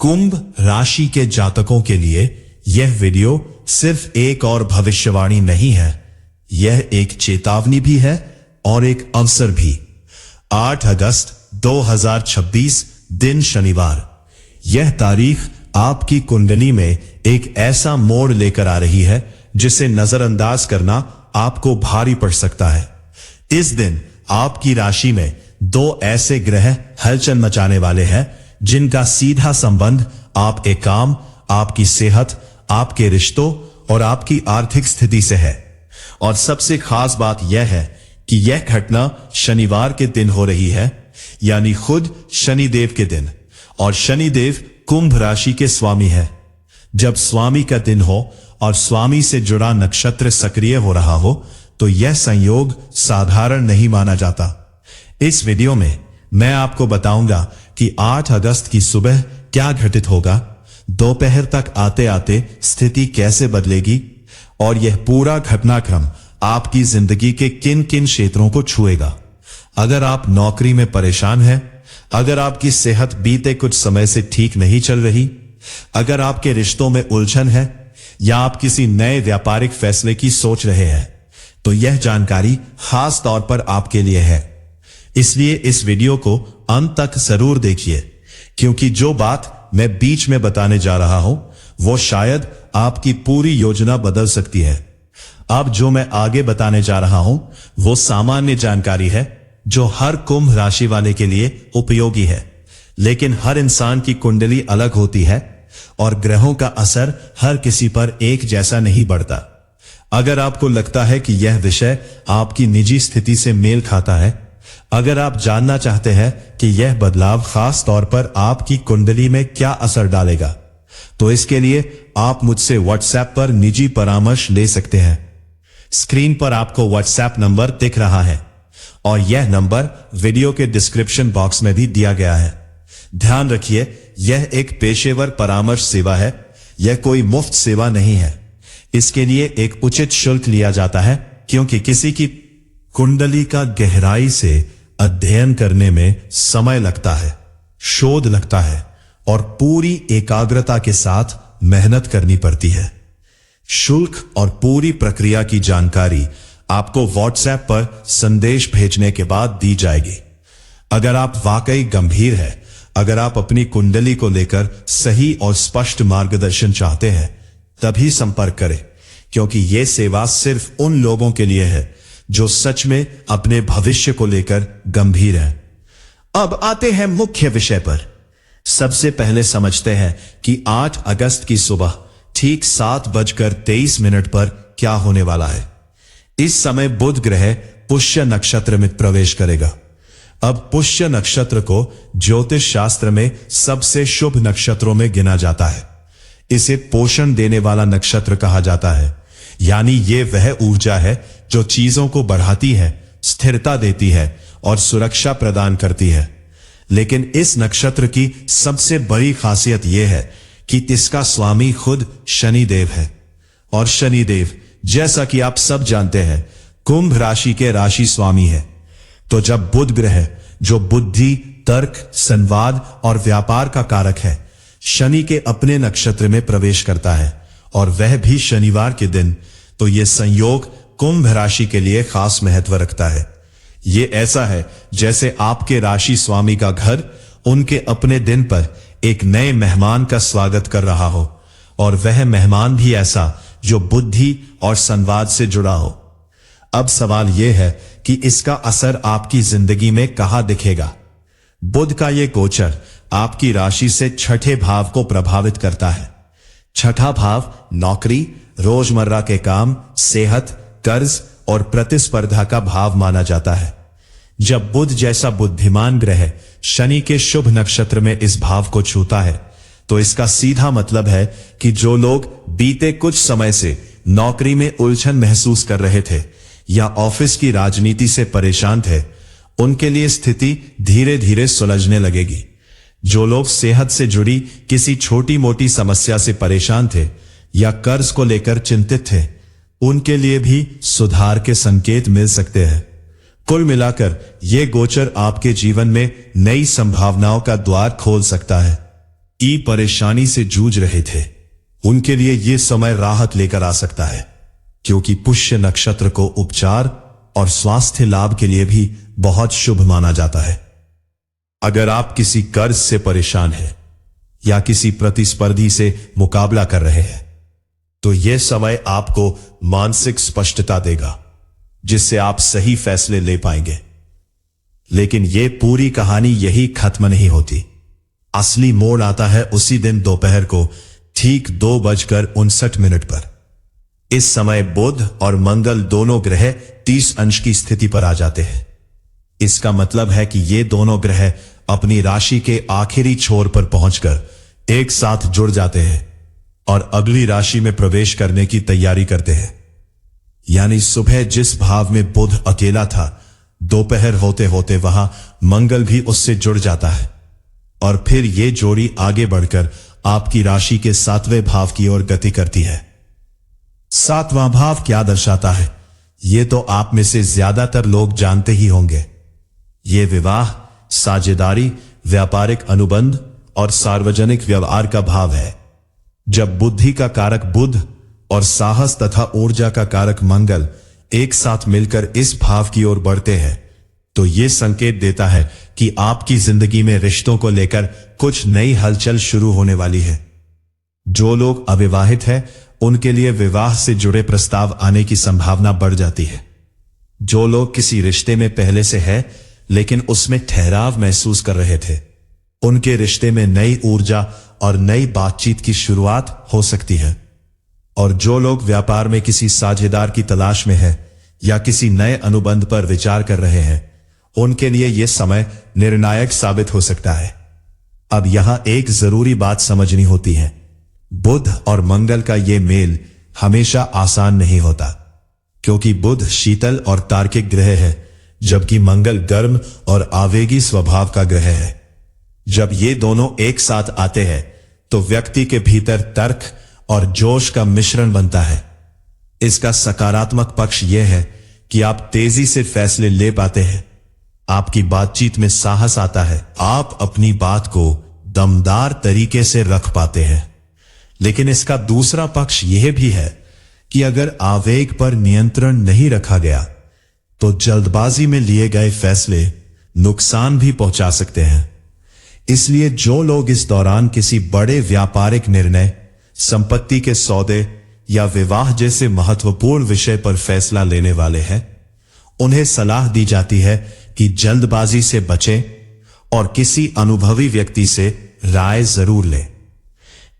कुंभ राशि के जातकों के लिए यह वीडियो सिर्फ एक और भविष्यवाणी नहीं है, यह एक चेतावनी भी है और एक अवसर भी। 8 अगस्त 2026 दिन शनिवार। यह तारीख आपकी कुंडली में एक ऐसा मोड़ लेकर आ रही है जिसे नजरअंदाज करना आपको भारी पड़ सकता है। इस दिन आपकी राशि में दो ऐसे ग्रह हलचल मचाने वाले हैं जिनका सीधा संबंध आपके काम, आपकी सेहत, आपके रिश्तों और आपकी आर्थिक स्थिति से है। और सबसे खास बात यह है कि यह घटना शनिवार के दिन हो रही है, यानी खुद शनिदेव के दिन। और शनिदेव कुंभ राशि के स्वामी है। जब स्वामी का दिन हो और स्वामी से जुड़ा नक्षत्र सक्रिय हो रहा हो तो यह संयोग साधारण नहीं माना जाता। इस वीडियो में मैं आपको बताऊंगा कि 8 अगस्त की सुबह क्या घटित होगा, दोपहर तक आते आते स्थिति कैसे बदलेगी और यह पूरा घटनाक्रम आपकी जिंदगी के किन किन क्षेत्रों को छुएगा। अगर आप नौकरी में परेशान हैं, अगर आपकी सेहत बीते कुछ समय से ठीक नहीं चल रही, अगर आपके रिश्तों में उलझन है या आप किसी नए व्यापारिक फैसले की सोच रहे हैं, तो यह जानकारी खास तौर पर आपके लिए है। इसलिए इस वीडियो को अंत तक जरूर देखिए, क्योंकि जो बात मैं बीच में बताने जा रहा हूं वो शायद आपकी पूरी योजना बदल सकती है। अब जो मैं आगे बताने जा रहा हूं वो सामान्य जानकारी है जो हर कुंभ राशि वाले के लिए उपयोगी है, लेकिन हर इंसान की कुंडली अलग होती है और ग्रहों का असर हर किसी पर एक जैसा नहीं बढ़ता। अगर आपको लगता है कि यह विषय आपकी निजी स्थिति से मेल खाता है, अगर आप जानना चाहते हैं कि यह बदलाव खास तौर पर आपकी कुंडली में क्या असर डालेगा, तो इसके लिए आप मुझसे व्हाट्सएप पर निजी परामर्श ले सकते हैं। स्क्रीन पर आपको व्हाट्सएप नंबर दिख रहा है और यह नंबर वीडियो के डिस्क्रिप्शन बॉक्स में भी दिया गया है। ध्यान रखिए, यह एक पेशेवर परामर्श सेवा है, यह कोई मुफ्त सेवा नहीं है। इसके लिए एक उचित शुल्क लिया जाता है, क्योंकि किसी की कुंडली का गहराई से अध्ययन करने में समय लगता है, शोध लगता है और पूरी एकाग्रता के साथ मेहनत करनी पड़ती है। शुल्क और पूरी प्रक्रिया की जानकारी आपको व्हाट्सएप पर संदेश भेजने के बाद दी जाएगी। अगर आप वाकई गंभीर हैं, अगर आप अपनी कुंडली को लेकर सही और स्पष्ट मार्गदर्शन चाहते हैं, तभी संपर्क करें, क्योंकि यह सेवा सिर्फ उन लोगों के लिए है जो सच में अपने भविष्य को लेकर गंभीर हैं। अब आते हैं मुख्य विषय पर। सबसे पहले समझते हैं कि 8 अगस्त की सुबह ठीक 7:23 पर क्या होने वाला है। इस समय बुध ग्रह पुष्य नक्षत्र में प्रवेश करेगा। अब पुष्य नक्षत्र को ज्योतिष शास्त्र में सबसे शुभ नक्षत्रों में गिना जाता है। इसे पोषण देने वाला नक्षत्र कहा जाता है, यानी ये वह ऊर्जा है जो चीजों को बढ़ाती है, स्थिरता देती है और सुरक्षा प्रदान करती है। लेकिन इस नक्षत्र की सबसे बड़ी खासियत यह है कि इसका स्वामी खुद शनिदेव है। और शनिदेव, जैसा कि आप सब जानते हैं, कुंभ राशि के राशि स्वामी है। तो जब बुध ग्रह, जो बुद्धि, तर्क, संवाद और व्यापार का कारक है, शनि के अपने नक्षत्र में प्रवेश करता है और वह भी शनिवार के दिन, तो यह संयोग कुंभ राशि के लिए खास महत्व रखता है। यह ऐसा है जैसे आपके राशि स्वामी का घर उनके अपने दिन पर एक नए मेहमान का स्वागत कर रहा हो, और वह मेहमान भी ऐसा जो बुद्धि और संवाद से जुड़ा हो। अब सवाल यह है कि इसका असर आपकी जिंदगी में कहां दिखेगा। बुध का यह गोचर आपकी राशि से छठे भाव को प्रभावित करता है। छठा भाव नौकरी, रोजमर्रा के काम, सेहत, कर्ज और प्रतिस्पर्धा का भाव माना जाता है। जब बुध जैसा बुद्धिमान ग्रह शनि के शुभ नक्षत्र में इस भाव को छूता है, तो इसका सीधा मतलब है कि जो लोग बीते कुछ समय से नौकरी में उलझन महसूस कर रहे थे या ऑफिस की राजनीति से परेशान थे, उनके लिए स्थिति धीरे धीरे सुलझने लगेगी। जो लोग सेहत से जुड़ी किसी छोटी मोटी समस्या से परेशान थे या कर्ज को लेकर चिंतित थे, उनके लिए भी सुधार के संकेत मिल सकते हैं। कुल मिलाकर यह गोचर आपके जीवन में नई संभावनाओं का द्वार खोल सकता है। की परेशानी से जूझ रहे थे, उनके लिए यह समय राहत लेकर आ सकता है, क्योंकि पुष्य नक्षत्र को उपचार और स्वास्थ्य लाभ के लिए भी बहुत शुभ माना जाता है। अगर आप किसी कर्ज से परेशान हैं या किसी प्रतिस्पर्धी से मुकाबला कर रहे हैं, तो यह समय आपको मानसिक स्पष्टता देगा, जिससे आप सही फैसले ले पाएंगे। लेकिन यह पूरी कहानी यही खत्म नहीं होती। असली मोड़ आता है उसी दिन दोपहर को ठीक 2:59 पर। इस समय बुध और मंगल दोनों ग्रह 30 अंश की स्थिति पर आ जाते हैं। इसका मतलब है कि ये दोनों ग्रह अपनी राशि के आखिरी छोर पर पहुंचकर एक साथ जुड़ जाते हैं और अगली राशि में प्रवेश करने की तैयारी करते हैं। यानी सुबह जिस भाव में बुध अकेला था, दोपहर होते होते वहां मंगल भी उससे जुड़ जाता है और फिर यह जोड़ी आगे बढ़कर आपकी राशि के 7वें भाव की ओर गति करती है। 7वां भाव क्या दर्शाता है, यह तो आप में से ज्यादातर लोग जानते ही होंगे। यह विवाह, साझेदारी, व्यापारिक अनुबंध और सार्वजनिक व्यवहार का भाव है। जब बुद्धि का कारक बुध और साहस तथा ऊर्जा का कारक मंगल एक साथ मिलकर इस भाव की ओर बढ़ते हैं, तो यह संकेत देता है कि आपकी जिंदगी में रिश्तों को लेकर कुछ नई हलचल शुरू होने वाली है। जो लोग अविवाहित हैं, उनके लिए विवाह से जुड़े प्रस्ताव आने की संभावना बढ़ जाती है। जो लोग किसी रिश्ते में पहले से हैं लेकिन उसमें ठहराव महसूस कर रहे थे, उनके रिश्ते में नई ऊर्जा और नई बातचीत की शुरुआत हो सकती है। और जो लोग व्यापार में किसी साझेदार की तलाश में हैं या किसी नए अनुबंध पर विचार कर रहे हैं, उनके लिए यह समय निर्णायक साबित हो सकता है। अब यहां एक जरूरी बात समझनी होती है। बुध और मंगल का यह मेल हमेशा आसान नहीं होता, क्योंकि बुध शीतल और तार्किक ग्रह है, जबकि मंगल गर्म और आवेगी स्वभाव का ग्रह है। जब ये दोनों एक साथ आते हैं, तो व्यक्ति के भीतर तर्क और जोश का मिश्रण बनता है। इसका सकारात्मक पक्ष यह है कि आप तेजी से फैसले ले पाते हैं, आपकी बातचीत में साहस आता है, आप अपनी बात को दमदार तरीके से रख पाते हैं। लेकिन इसका दूसरा पक्ष यह भी है कि अगर आवेग पर नियंत्रण नहीं रखा गया, तो जल्दबाजी में लिए गए फैसले नुकसान भी पहुंचा सकते हैं। इसलिए जो लोग इस दौरान किसी बड़े व्यापारिक निर्णय, संपत्ति के सौदे या विवाह जैसे महत्वपूर्ण विषय पर फैसला लेने वाले हैं, उन्हें सलाह दी जाती है कि जल्दबाजी से बचें और किसी अनुभवी व्यक्ति से राय जरूर लें।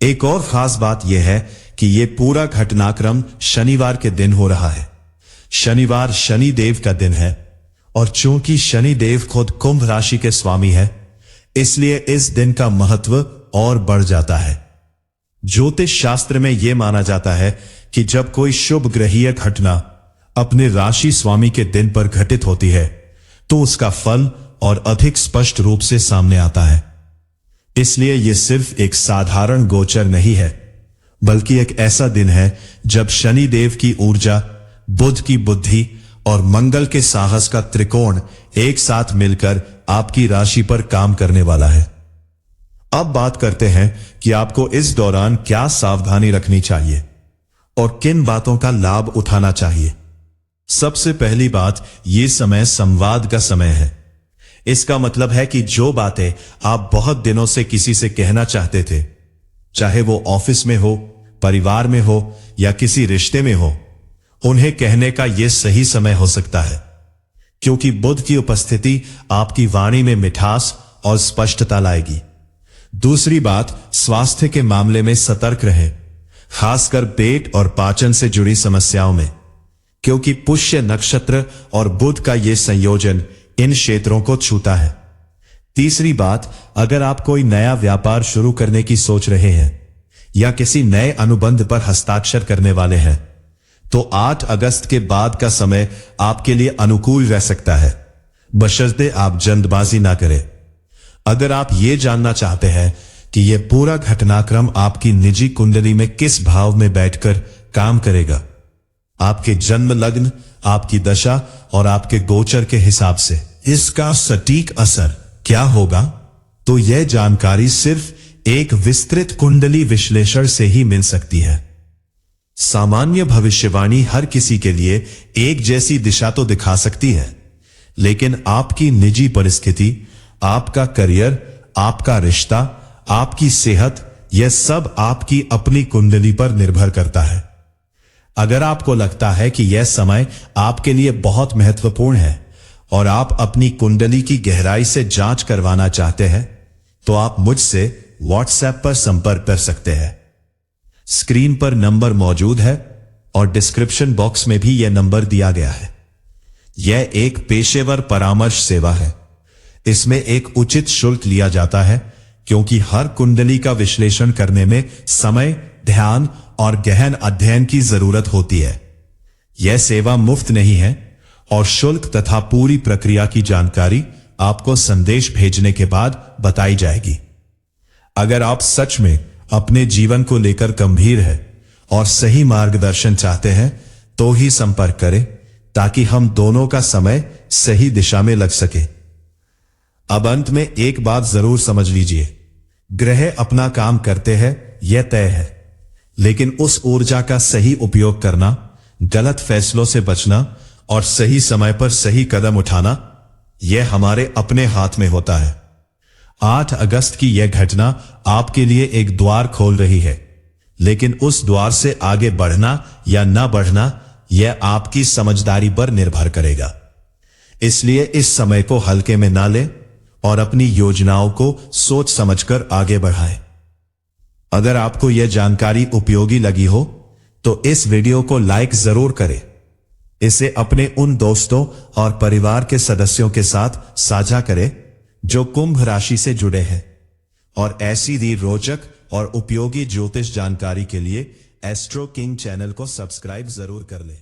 एक और खास बात यह है कि यह पूरा घटनाक्रम शनिवार के दिन हो रहा है। शनिवार शनिदेव का दिन है और चूंकि शनिदेव खुद कुंभ राशि के स्वामी है, इसलिए इस दिन का महत्व और बढ़ जाता है। ज्योतिष शास्त्र में यह माना जाता है कि जब कोई शुभ ग्रहीय घटना अपने राशि स्वामी के दिन पर घटित होती है, तो उसका फल और अधिक स्पष्ट रूप से सामने आता है। इसलिए यह सिर्फ एक साधारण गोचर नहीं है, बल्कि एक ऐसा दिन है जब शनिदेव की ऊर्जा, बुध की बुद्धि और मंगल के साहस का त्रिकोण एक साथ मिलकर आपकी राशि पर काम करने वाला है। अब बात करते हैं कि आपको इस दौरान क्या सावधानी रखनी चाहिए और किन बातों का लाभ उठाना चाहिए। सबसे पहली बात, यह समय संवाद का समय है। इसका मतलब है कि जो बातें आप बहुत दिनों से किसी से कहना चाहते थे, चाहे वो ऑफिस में हो, परिवार में हो या किसी रिश्ते में हो, उन्हें कहने का यह सही समय हो सकता है, क्योंकि बुध की उपस्थिति आपकी वाणी में मिठास और स्पष्टता लाएगी। दूसरी बात, स्वास्थ्य के मामले में सतर्क रहें, खासकर पेट और पाचन से जुड़ी समस्याओं में, क्योंकि पुष्य नक्षत्र और बुध का यह संयोजन इन क्षेत्रों को छूता है। तीसरी बात, अगर आप कोई नया व्यापार शुरू करने की सोच रहे हैं या किसी नए अनुबंध पर हस्ताक्षर करने वाले हैं, तो 8 अगस्त के बाद का समय आपके लिए अनुकूल रह सकता है, बशर्ते आप जल्दबाजी ना करें। अगर आप ये जानना चाहते हैं कि यह पूरा घटनाक्रम आपकी निजी कुंडली में किस भाव में बैठकर काम करेगा, आपके जन्म लग्न, आपकी दशा और आपके गोचर के हिसाब से इसका सटीक असर क्या होगा, तो यह जानकारी सिर्फ एक विस्तृत कुंडली विश्लेषण से ही मिल सकती है। सामान्य भविष्यवाणी हर किसी के लिए एक जैसी दिशा तो दिखा सकती है, लेकिन आपकी निजी परिस्थिति, आपका करियर, आपका रिश्ता, आपकी सेहत, यह सब आपकी अपनी कुंडली पर निर्भर करता है। अगर आपको लगता है कि यह समय आपके लिए बहुत महत्वपूर्ण है और आप अपनी कुंडली की गहराई से जांच करवाना चाहते हैं, तो आप मुझसे व्हाट्सएप पर संपर्क कर सकते हैं। स्क्रीन पर नंबर मौजूद है और डिस्क्रिप्शन बॉक्स में भी यह नंबर दिया गया है। यह एक पेशेवर परामर्श सेवा है। इसमें एक उचित शुल्क लिया जाता है, क्योंकि हर कुंडली का विश्लेषण करने में समय, ध्यान और गहन अध्ययन की जरूरत होती है। यह सेवा मुफ्त नहीं है और शुल्क तथा पूरी प्रक्रिया की जानकारी आपको संदेश भेजने के बाद बताई जाएगी। अगर आप सच में अपने जीवन को लेकर गंभीर है और सही मार्गदर्शन चाहते हैं, तो ही संपर्क करें, ताकि हम दोनों का समय सही दिशा में लग सके। अब अंत में एक बात जरूर समझ लीजिए, ग्रह अपना काम करते हैं, यह तय है, लेकिन उस ऊर्जा का सही उपयोग करना, गलत फैसलों से बचना और सही समय पर सही कदम उठाना, यह हमारे अपने हाथ में होता है। 8 अगस्त की यह घटना आपके लिए एक द्वार खोल रही है, लेकिन उस द्वार से आगे बढ़ना या न बढ़ना, यह आपकी समझदारी पर निर्भर करेगा। इसलिए इस समय को हल्के में ना लें और अपनी योजनाओं को सोच समझकर आगे बढ़ाएं। अगर आपको यह जानकारी उपयोगी लगी हो, तो इस वीडियो को लाइक जरूर करें। इसे अपने उन दोस्तों और परिवार के सदस्यों के साथ साझा करें जो कुंभ राशि से जुड़े हैं, और ऐसी ही रोचक और उपयोगी ज्योतिष जानकारी के लिए एस्ट्रो किंग चैनल को सब्सक्राइब जरूर कर लें।